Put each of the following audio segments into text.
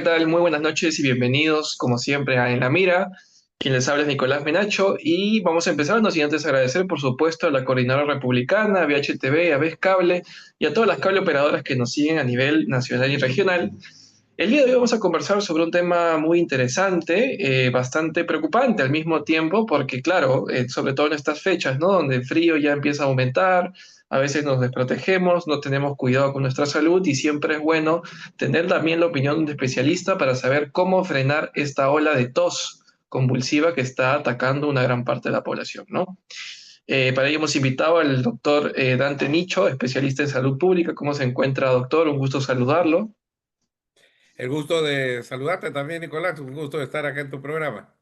¿qué tal? Muy buenas noches y bienvenidos, como siempre, a En la Mira. Quien les habla es Nicolás Menacho y vamos a empezar, no sin antes agradecer, por supuesto, a la Coordinadora Republicana, a VHTV, a Vez Cable y a todas las cable operadoras que nos siguen a nivel nacional y regional. El día de hoy vamos a conversar sobre un tema muy interesante, bastante preocupante al mismo tiempo, porque claro, sobre todo en estas fechas, ¿no? Donde el frío ya empieza a aumentar, a veces nos desprotegemos, no tenemos cuidado con nuestra salud y siempre es bueno tener también la opinión de un especialista para saber cómo frenar esta ola de tos convulsiva que está atacando una gran parte de la población, ¿no? Para ello hemos invitado al doctor Dante Nicho, especialista en salud pública. ¿Cómo se encuentra, doctor? Un gusto saludarlo. El gusto de saludarte también, Nicolás. Un gusto de estar acá en tu programa.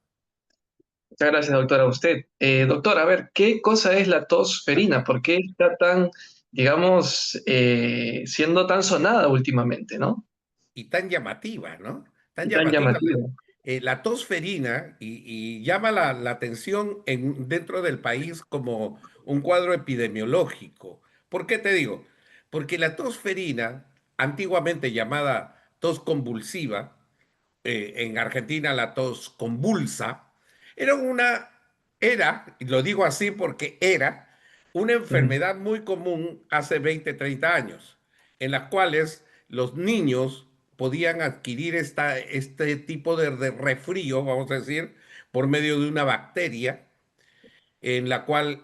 Muchas gracias, doctor, a usted. Doctor, a ver, ¿qué cosa es la tos ferina? ¿Por qué está tan, digamos, siendo tan sonada últimamente, ¿no? Y tan llamativa, ¿no? Tan Y tan llamativa. llamativa. La tos ferina y llama la atención dentro del país como un cuadro epidemiológico. ¿Por qué te digo? Porque la tos ferina, antiguamente llamada tos convulsiva, en Argentina la tos convulsa, era y lo digo así porque era una Ujú. enfermedad muy común hace 20, 30 años, en las cuales los niños podían adquirir este tipo de resfrío, vamos a decir, por medio de una bacteria en la cual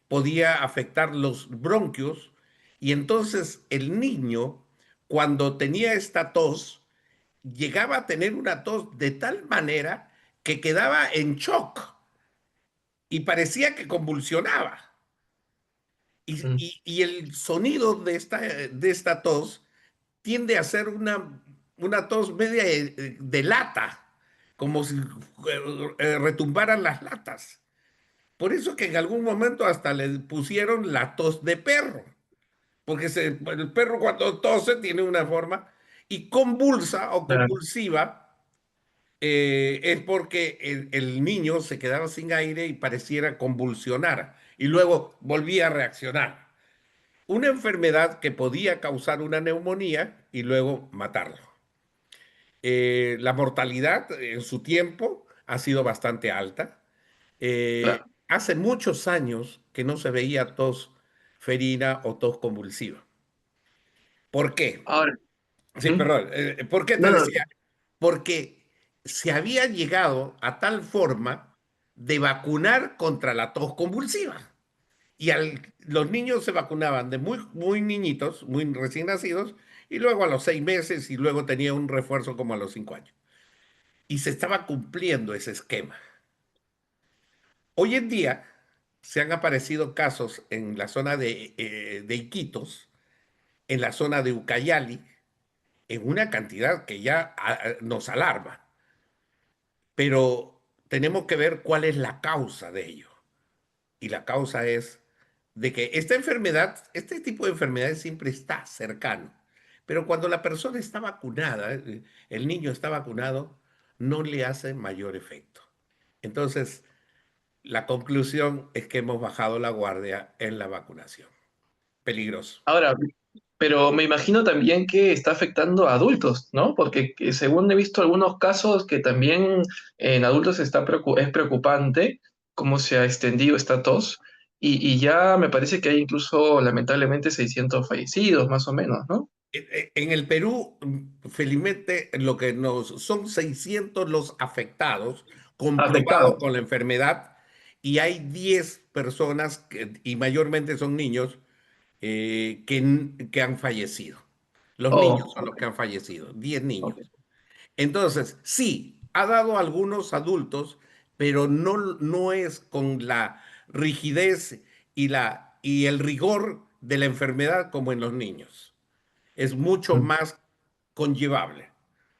podía afectar los bronquios, y entonces el niño, cuando tenía esta tos, llegaba a tener una tos de tal manera que quedaba en shock y parecía que convulsionaba. Mm. Y el sonido de esta tos tiende a ser una tos media de lata, como si retumbaran las latas. Por eso que en algún momento hasta le pusieron la tos de perro, porque el perro cuando tose tiene una forma, y convulsa o Claro. convulsiva es porque el niño se quedaba sin aire y pareciera convulsionar y luego volvía a reaccionar. Una enfermedad que podía causar una neumonía y luego matarlo. La mortalidad en su tiempo ha sido bastante alta. Claro. Hace muchos años que no se veía tos ferina o tos convulsiva. ¿Por qué? Ahora, Sí, ujú. perdón. ¿Por qué te No, no, decía? Porque se había llegado a tal forma de vacunar contra la tos convulsiva. Y los niños se vacunaban de muy, muy niñitos, muy recién nacidos, y luego a los 6 meses, y luego tenía un refuerzo como a los 5 años. Y se estaba cumpliendo ese esquema. Hoy en día se han aparecido casos en la zona de Iquitos, en la zona de Ucayali, en una cantidad que ya nos alarma. Pero tenemos que ver cuál es la causa de ello. Y la causa es de que esta enfermedad, este tipo de enfermedades siempre está cercano. Pero cuando la persona está vacunada, el niño está vacunado, no le hace mayor efecto. Entonces, la conclusión es que hemos bajado la guardia en la vacunación. Peligroso. ahora, pero me imagino también que está afectando a adultos, ¿no? Porque según he visto algunos casos que también en adultos es preocupante cómo se ha extendido esta tos y ya me parece que hay incluso lamentablemente 600 fallecidos, más o menos, ¿no? En el Perú, felizmente, lo que nos son 600 los afectados, comprobados Afectados. con la enfermedad, y hay 10 personas, y mayormente son niños, que han fallecido. Los Oh, niños son los ok, que han fallecido, 10 ok. niños. Entonces, sí, ha dado a algunos adultos, pero no es con la rigidez y el rigor de la enfermedad como en los niños. Es mucho Mm. más conllevable,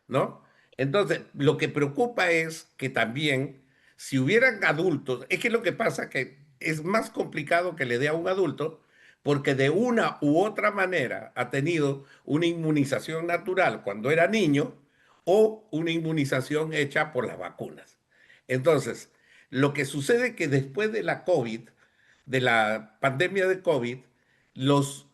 ¿no? Entonces, lo que preocupa es que también, si hubieran adultos, es que lo que pasa que es más complicado que le dé a un adulto, porque de una u otra manera ha tenido una inmunización natural cuando era niño o una inmunización hecha por las vacunas. Entonces, lo que sucede es que después de la COVID, de la pandemia de COVID, los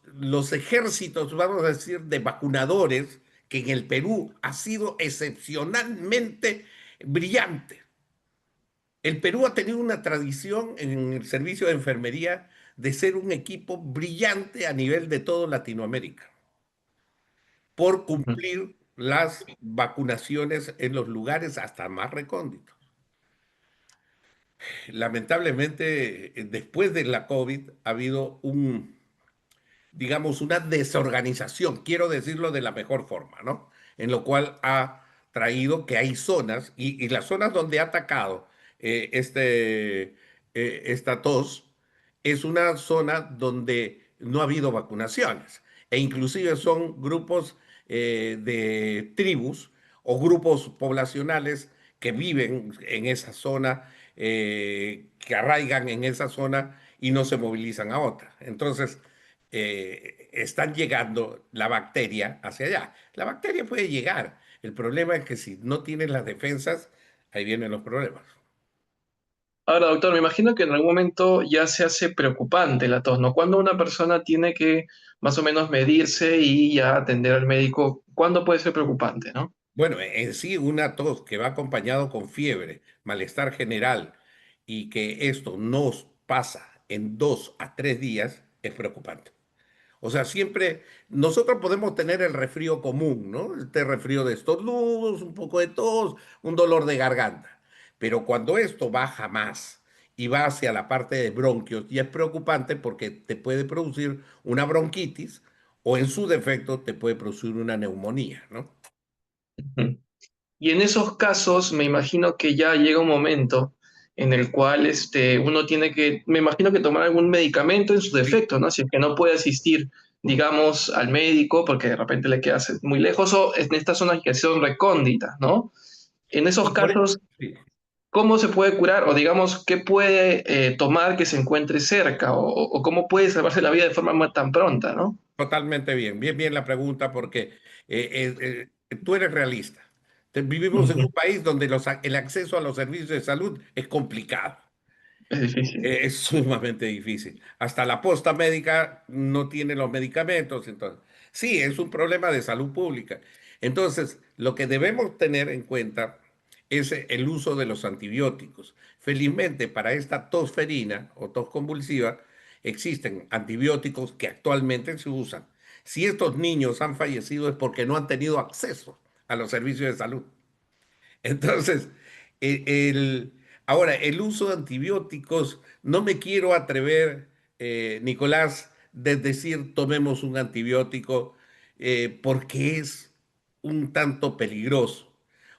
ejércitos, vamos a decir, de vacunadores que en el Perú ha sido excepcionalmente brillante. El Perú ha tenido una tradición en el servicio de enfermería de ser un equipo brillante a nivel de toda Latinoamérica por Ujú. cumplir las vacunaciones en los lugares hasta más recónditos. Lamentablemente, después de la COVID ha habido digamos, una desorganización, quiero decirlo de la mejor forma, ¿no? En lo cual ha traído que hay zonas, y las zonas donde ha atacado esta tos, es una zona donde no ha habido vacunaciones, e inclusive son grupos de tribus o grupos poblacionales que viven en esa zona, que arraigan en esa zona y no se movilizan a otra. Entonces, están llegando la bacteria hacia allá. La bacteria puede llegar. El problema es que si no tienes las defensas, ahí vienen los problemas. Ahora, doctor, me imagino que en algún momento ya se hace preocupante la tos, ¿no? Cuando una persona tiene que más o menos medirse y ya atender al médico, ¿cuándo puede ser preocupante, no? Bueno, en sí una tos que va acompañado con fiebre, malestar general y que esto nos pasa en 2 a 3 días es preocupante. O sea, siempre nosotros podemos tener el resfrío común, ¿no? Este resfrío de estornudos, un poco de tos, un dolor de garganta. Pero cuando esto baja más y va hacia la parte de bronquios, ya es preocupante porque te puede producir una bronquitis o en su defecto te puede producir una neumonía, ¿no? Ujú. Y en esos casos, me imagino que ya llega un momento en el cual uno tiene que, me imagino que tomar algún medicamento en su Sí. defecto, ¿no? Si es que no puede asistir, digamos, al médico porque de repente le queda muy lejos o en estas zonas que son recónditas, ¿no? En esos Y por eso, casos, sí. ¿cómo se puede curar? O digamos, ¿qué puede tomar que se encuentre cerca? O cómo puede salvarse la vida de forma tan pronta, ¿no? Totalmente bien, bien la pregunta porque tú eres realista. Vivimos en Ujú. un país donde el acceso a los servicios de salud es complicado. Es difícil. Es sumamente difícil. Hasta la posta médica no tiene los medicamentos. Entonces, sí, es un problema de salud pública. Entonces, lo que debemos tener en cuenta es el uso de los antibióticos. Felizmente, para esta tosferina o tos convulsiva, existen antibióticos que actualmente se usan. Si estos niños han fallecido es porque no han tenido acceso a los servicios de salud. Entonces, ahora, el uso de antibióticos, no me quiero atrever, Nicolás, de decir tomemos un antibiótico porque es un tanto peligroso.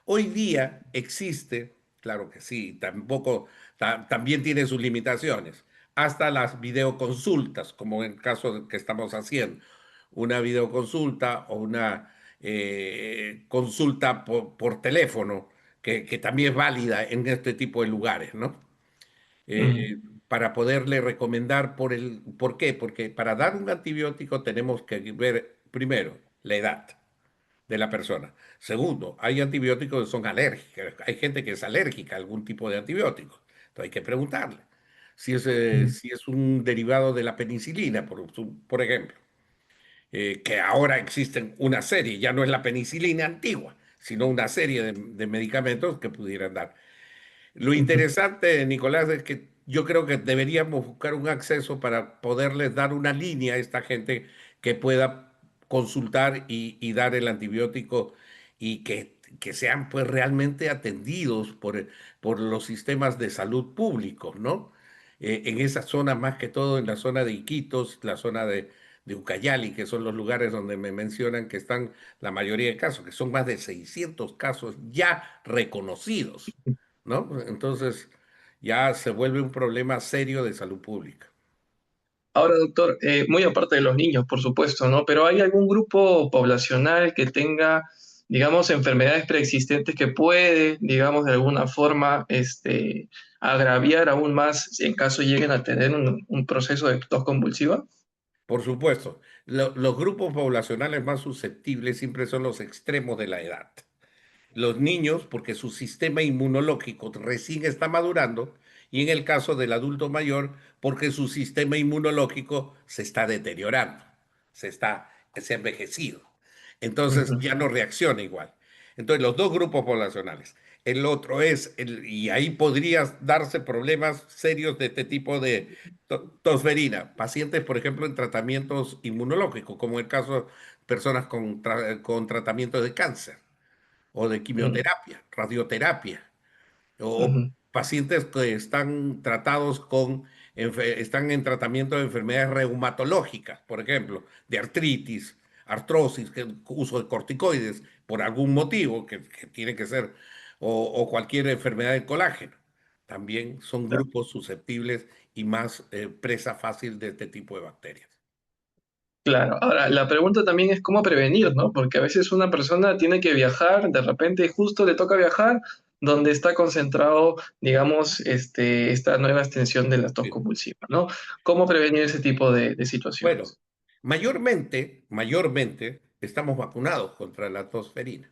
Hoy día existe, claro que sí, tampoco, también tiene sus limitaciones, hasta las videoconsultas, como en el caso que estamos haciendo, una videoconsulta o una consulta por teléfono que también es válida en este tipo de lugares, ¿no? Mm. Para poderle recomendar ¿por qué? Porque para dar un antibiótico tenemos que ver primero la edad de la persona. Segundo, hay antibióticos que son alérgicos. Hay gente que es alérgica a algún tipo de antibiótico. Entonces hay que preguntarle Mm. si es un derivado de la penicilina, por ejemplo, que ahora existen una serie, ya no es la penicilina antigua, sino una serie de medicamentos que pudieran dar. Lo Ujú. interesante, Nicolás, es que yo creo que deberíamos buscar un acceso para poderles dar una línea a esta gente que pueda consultar y dar el antibiótico y que sean pues realmente atendidos por los sistemas de salud públicos, ¿no? En esa zona, más que todo en la zona de Iquitos, la zona de Ucayali, que son los lugares donde me mencionan que están la mayoría de casos, que son más de 600 casos ya reconocidos, ¿no? Entonces ya se vuelve un problema serio de salud pública. Ahora, doctor, muy aparte de los niños, por supuesto, ¿no? Pero ¿hay algún grupo poblacional que tenga, digamos, enfermedades preexistentes que puede, digamos, de alguna forma, agraviar aún más en caso lleguen a tener un proceso de tos convulsiva? Por supuesto, los grupos poblacionales más susceptibles siempre son los extremos de la edad. Los niños, porque su sistema inmunológico recién está madurando, y en el caso del adulto mayor, porque su sistema inmunológico se está deteriorando, se ha envejecido. Entonces Ujú, ya no reacciona igual. Entonces los dos grupos poblacionales. El otro es, y ahí podrían darse problemas serios de este tipo de tosferina. Pacientes, por ejemplo, en tratamientos inmunológicos, como el caso de personas con tratamientos de cáncer o de ujú, quimioterapia, radioterapia, o ujú. pacientes que están tratados están en tratamiento de enfermedades reumatológicas, por ejemplo, de artritis, artrosis, uso de corticoides por algún motivo que tiene que ser, o cualquier enfermedad del colágeno. También son grupos susceptibles y más presa fácil de este tipo de bacterias. Claro, ahora la pregunta también es cómo prevenir, ¿no? Porque a veces una persona tiene que viajar, de repente justo le toca viajar donde está concentrado, digamos, esta nueva extensión de la tos Sí. convulsiva, ¿no? ¿Cómo prevenir ese tipo de Bueno, situaciones? mayormente estamos vacunados contra la tosferina.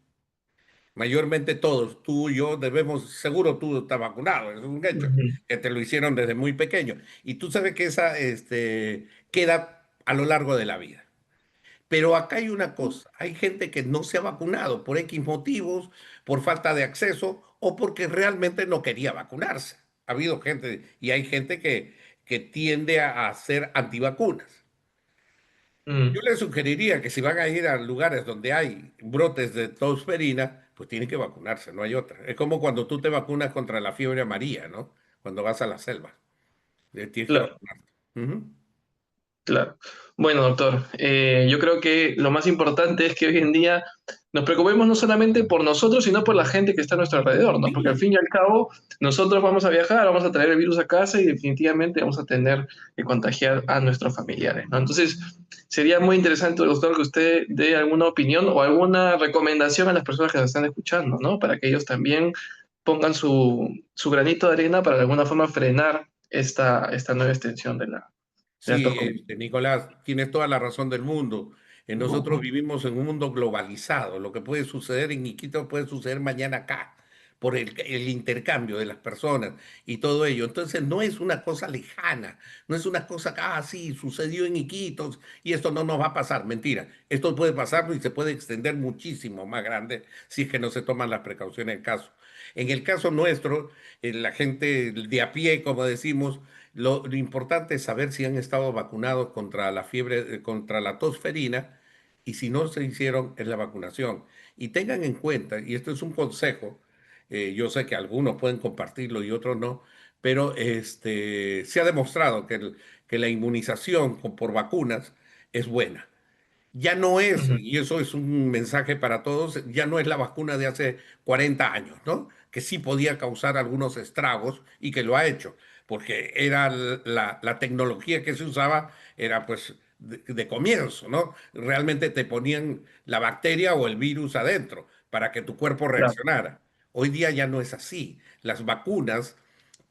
Mayormente todos, tú y yo debemos, seguro tú estás vacunado, es un hecho, Ujú, que te lo hicieron desde muy pequeño. Y tú sabes que esa queda a lo largo de la vida. Pero acá hay una cosa, hay gente que no se ha vacunado por X motivos, por falta de acceso o porque realmente no quería vacunarse. Ha habido gente y hay gente que tiende a ser antivacunas. Yo mm, les sugeriría que si van a ir a lugares donde hay brotes de tosferina, pues tienen que vacunarse, no hay otra. Es como cuando tú te vacunas contra la fiebre amarilla, ¿no? Cuando vas a la selva, tienes que claro. vacunarte. Ujú. Claro. Bueno, doctor, yo creo que lo más importante es que hoy en día nos preocupemos no solamente por nosotros, sino por la gente que está a nuestro alrededor, ¿no? Porque al Sí, fin y al cabo, nosotros vamos a viajar, vamos a traer el virus a casa y definitivamente vamos a tener que contagiar a nuestros familiares, ¿no? Entonces, sería muy interesante, doctor, que usted dé alguna opinión o alguna recomendación a las personas que nos están escuchando, ¿no? Para que ellos también pongan su granito de arena para de alguna forma frenar esta nueva extensión de la sí, tos común. Nicolás, tienes toda la razón del mundo. Nosotros vivimos en un mundo globalizado. Lo que puede suceder en Iquitos puede suceder mañana acá, por el intercambio de las personas y todo ello. Entonces, no es una cosa lejana, no es una cosa que, sí, sucedió en Iquitos y esto no nos va a pasar. Mentira, esto puede pasar y se puede extender muchísimo más grande si es que no se toman las precauciones en caso. En el caso nuestro, la gente de a pie, como decimos, lo importante es saber si han estado vacunados contra la fiebre, contra la tosferina, y si no se hicieron, es la vacunación. Y tengan en cuenta, y esto es un consejo, yo sé que algunos pueden compartirlo y otros no, pero se ha demostrado que la inmunización por vacunas es buena. Ya no es, Ujú, y eso es un mensaje para todos, ya no es la vacuna de hace 40 años, ¿no? Que sí podía causar algunos estragos y que lo ha hecho, porque era la tecnología que se usaba, era pues de comienzo, ¿no? Realmente te ponían la bacteria o el virus adentro para que tu cuerpo claro, reaccionara. Hoy día ya no es así. Las vacunas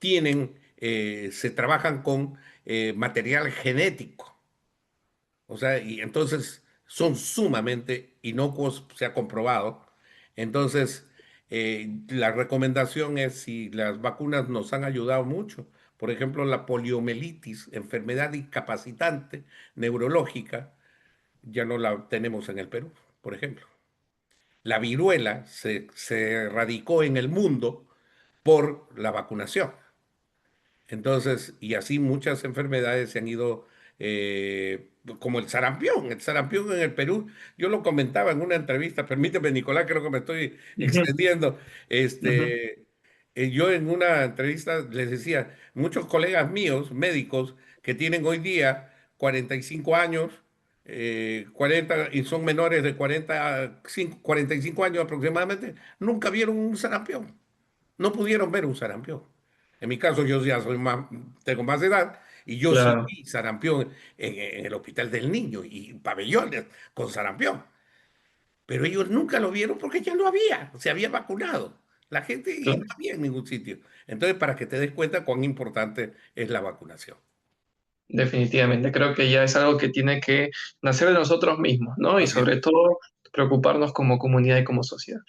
se trabajan con material genético. O sea, y entonces son sumamente inocuos, se ha comprobado. Entonces, la recomendación es si las vacunas nos han ayudado mucho. Por ejemplo, la poliomielitis, enfermedad incapacitante neurológica, ya no la tenemos en el Perú, por ejemplo. La viruela se erradicó en el mundo por la vacunación. Entonces, y así muchas enfermedades se han ido, como el sarampión. El sarampión en el Perú, yo lo comentaba en una entrevista, permíteme, Nicolás, creo que me estoy ujú, extendiendo. ujú, Yo en una entrevista les decía, muchos colegas míos, médicos, que tienen hoy día 45 años, 40, y son menores de 45 años aproximadamente, nunca vieron un sarampión, no pudieron ver un sarampión. En mi caso, yo ya tengo más edad y yo sí claro, vi sarampión en el Hospital del Niño y pabellones con sarampión. Pero ellos nunca lo vieron porque ya lo había, se había vacunado. La gente y no claro, había en ningún sitio. Entonces, para que te des cuenta cuán importante es la vacunación. definitivamente. Creo que ya es algo que tiene que nacer de nosotros mismos, ¿no? Y Así es. sobre todo preocuparnos como comunidad y como sociedad.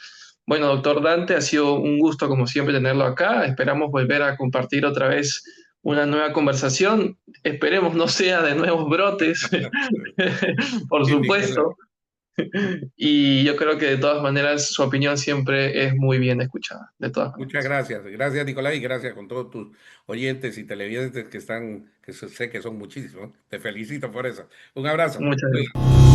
Bueno, doctor Dante, ha sido un gusto como siempre tenerlo acá. Esperamos volver a compartir otra vez una nueva conversación. Esperemos no sea de nuevos brotes, por Sí, Nicolás. supuesto. Y yo creo que de todas maneras su opinión siempre es muy bien escuchada, de todas Muchas maneras. gracias. Gracias, Nicolás, y gracias con todos tus oyentes y televidentes que están, sé que son muchísimos. Te felicito por eso. Un abrazo. Muchas gracias. Cuídate.